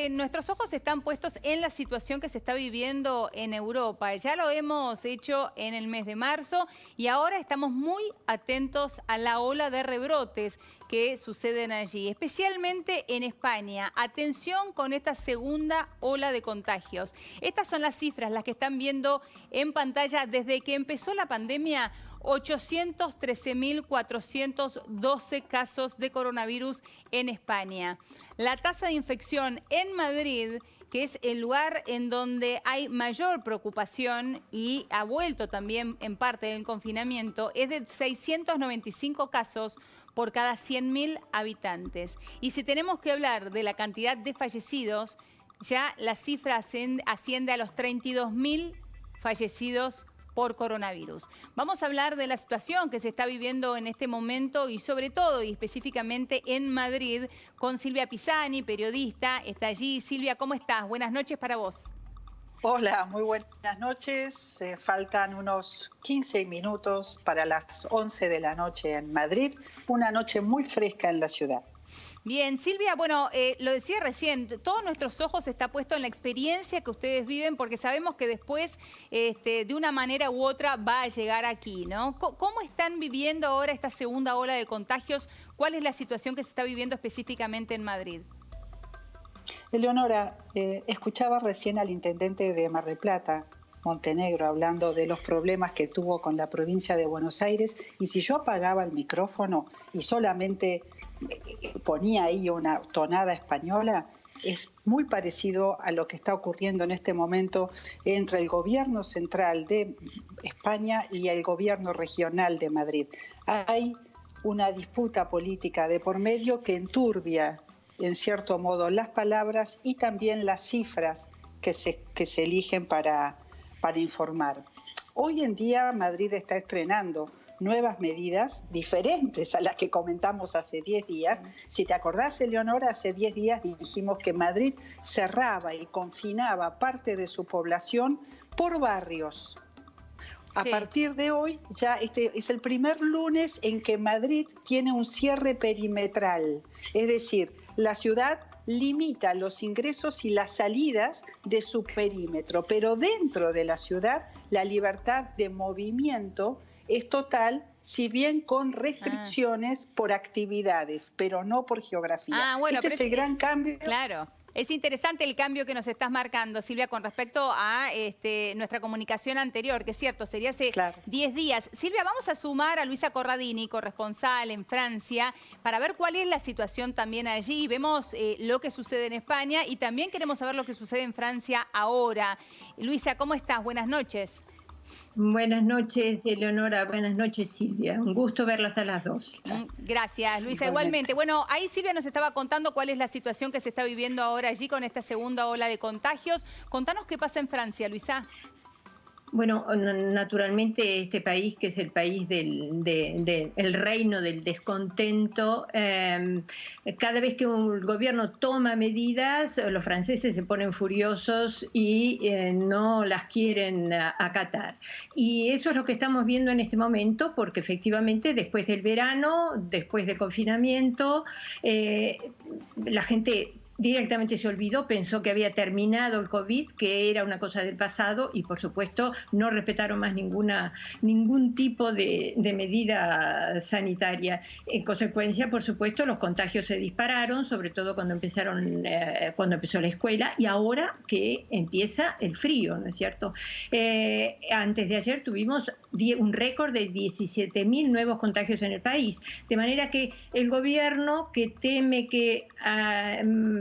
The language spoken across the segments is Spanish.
nuestros ojos están puestos en la situación que se está viviendo en Europa. Ya lo hemos hecho en el mes de marzo y ahora estamos muy atentos a la ola de rebrotes que suceden allí, especialmente en España. Atención con esta segunda ola de contagios. Estas son las cifras, las que están viendo en pantalla desde que empezó la pandemia. 813.412 casos de coronavirus en España. La tasa de infección en Madrid, que es el lugar en donde hay mayor preocupación y ha vuelto también en parte del confinamiento, es de 695 casos por cada 100.000 habitantes. Y si tenemos que hablar de la cantidad de fallecidos, ya la cifra asciende a los 32.000 fallecidos por coronavirus. Vamos a hablar de la situación que se está viviendo en este momento y sobre todo y específicamente en Madrid con Silvia Pisani, periodista. Está allí. Silvia, ¿cómo estás? Buenas noches para vos. Hola, muy buenas noches. Faltan unos 15 minutos para las 11 de la noche en Madrid. Una noche muy fresca en la ciudad. Bien, Silvia, bueno, lo decía recién, todos nuestros ojos está puesto en la experiencia que ustedes viven porque sabemos que después, de una manera u otra, va a llegar aquí, ¿no? ¿Cómo están viviendo ahora esta segunda ola de contagios? ¿Cuál es la situación que se está viviendo específicamente en Madrid? Eleonora, escuchaba recién al intendente de Mar del Plata, Montenegro, hablando de los problemas que tuvo con la provincia de Buenos Aires, y si yo apagaba el micrófono y solamente ponía ahí una tonada española, es muy parecido a lo que está ocurriendo en este momento entre el gobierno central de España y el gobierno regional de Madrid. Hay una disputa política de por medio que enturbia, en cierto modo, las palabras y también las cifras que se eligen para informar. Hoy en día Madrid está estrenando nuevas medidas diferentes a las que comentamos hace 10 días. Si te acordás, Eleonora, hace 10 días dijimos que Madrid cerraba y confinaba parte de su población por barrios. A partir de hoy, ya este es el primer lunes en que Madrid tiene un cierre perimetral, es decir, la ciudad limita los ingresos y las salidas de su perímetro, pero dentro de la ciudad la libertad de movimiento es total, si bien con restricciones por actividades, pero no por geografía. Bueno, este es el gran cambio. Claro. Es interesante el cambio que nos estás marcando, Silvia, con respecto a nuestra comunicación anterior, que es cierto, sería hace 10 días. Silvia, vamos a sumar a Luisa Corradini, corresponsal en Francia, para ver cuál es la situación también allí. Vemos lo que sucede en España y también queremos saber lo que sucede en Francia ahora. Luisa, ¿cómo estás? Buenas noches. Buenas noches, Eleonora. Buenas noches, Silvia. Un gusto verlas a las dos. Gracias, Luisa. Igualmente. Bueno, ahí Silvia nos estaba contando cuál es la situación que se está viviendo ahora allí con esta segunda ola de contagios. Contanos qué pasa en Francia, Luisa. Bueno, naturalmente este país, que es el país el reino del descontento, cada vez que el gobierno toma medidas, los franceses se ponen furiosos y no las quieren acatar. Y eso es lo que estamos viendo en este momento, porque efectivamente después del verano, después del confinamiento, la gente directamente se olvidó, pensó que había terminado el COVID, que era una cosa del pasado, y por supuesto no respetaron más ningún tipo de medida sanitaria. En consecuencia, por supuesto, los contagios se dispararon, sobre todo cuando empezó la escuela, y ahora que empieza el frío, ¿no es cierto? Antes de ayer tuvimos un récord de 17.000 nuevos contagios en el país, de manera que el gobierno, que teme que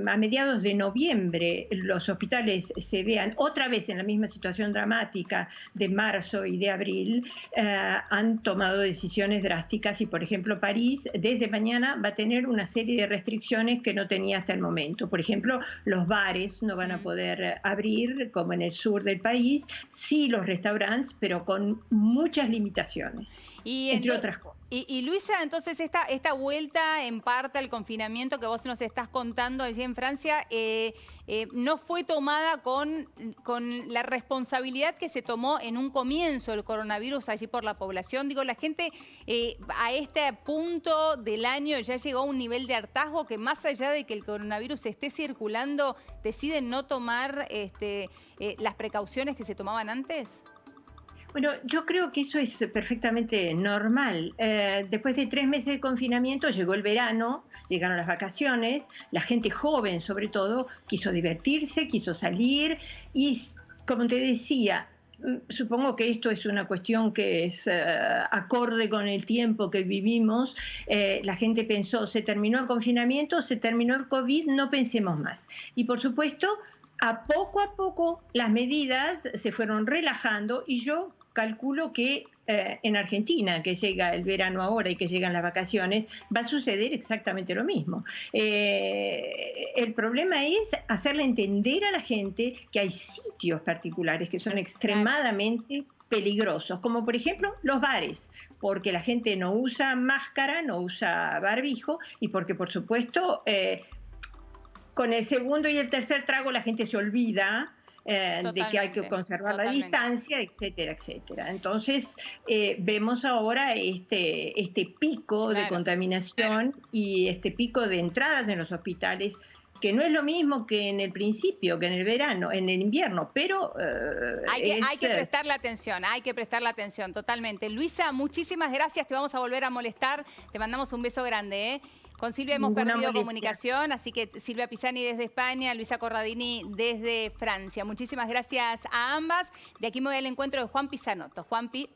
a mediados de noviembre los hospitales se vean otra vez en la misma situación dramática de marzo y de abril, han tomado decisiones drásticas y, por ejemplo, París desde mañana va a tener una serie de restricciones que no tenía hasta el momento. Por ejemplo, los bares no van a poder abrir como en el sur del país, sí los restaurantes, pero con muy muchas limitaciones, entre otras cosas. Y Luisa, entonces esta vuelta en parte al confinamiento que vos nos estás contando allí en Francia, no fue tomada con la responsabilidad que se tomó en un comienzo del coronavirus allí por la población. Digo, la gente a este punto del año ya llegó a un nivel de hartazgo que más allá de que el coronavirus esté circulando, deciden no tomar las precauciones que se tomaban antes. Bueno, yo creo que eso es perfectamente normal. Después de 3 meses de confinamiento llegó el verano, llegaron las vacaciones, la gente joven sobre todo quiso divertirse, quiso salir y, como te decía, supongo que esto es una cuestión que es acorde con el tiempo que vivimos. La gente pensó, se terminó el confinamiento, se terminó el COVID, no pensemos más. Y por supuesto, a poco las medidas se fueron relajando y yo calculo que en Argentina, que llega el verano ahora y que llegan las vacaciones, va a suceder exactamente lo mismo. El problema es hacerle entender a la gente que hay sitios particulares que son extremadamente peligrosos, como por ejemplo los bares, porque la gente no usa máscara, no usa barbijo y porque por supuesto con el segundo y el tercer trago la gente se olvida de que hay que conservar la distancia, etcétera, etcétera. Entonces, vemos ahora este pico de contaminación y este pico de entradas en los hospitales, que no es lo mismo que en el principio, que en el verano, en el invierno, pero hay que prestarle atención, totalmente. Luisa, muchísimas gracias, te vamos a volver a molestar, te mandamos un beso grande, Con Silvia hemos perdido comunicación, así que Silvia Pisani desde España, Luisa Corradini desde Francia. Muchísimas gracias a ambas. De aquí me voy al encuentro de Juan Pisanoto. Juanpi.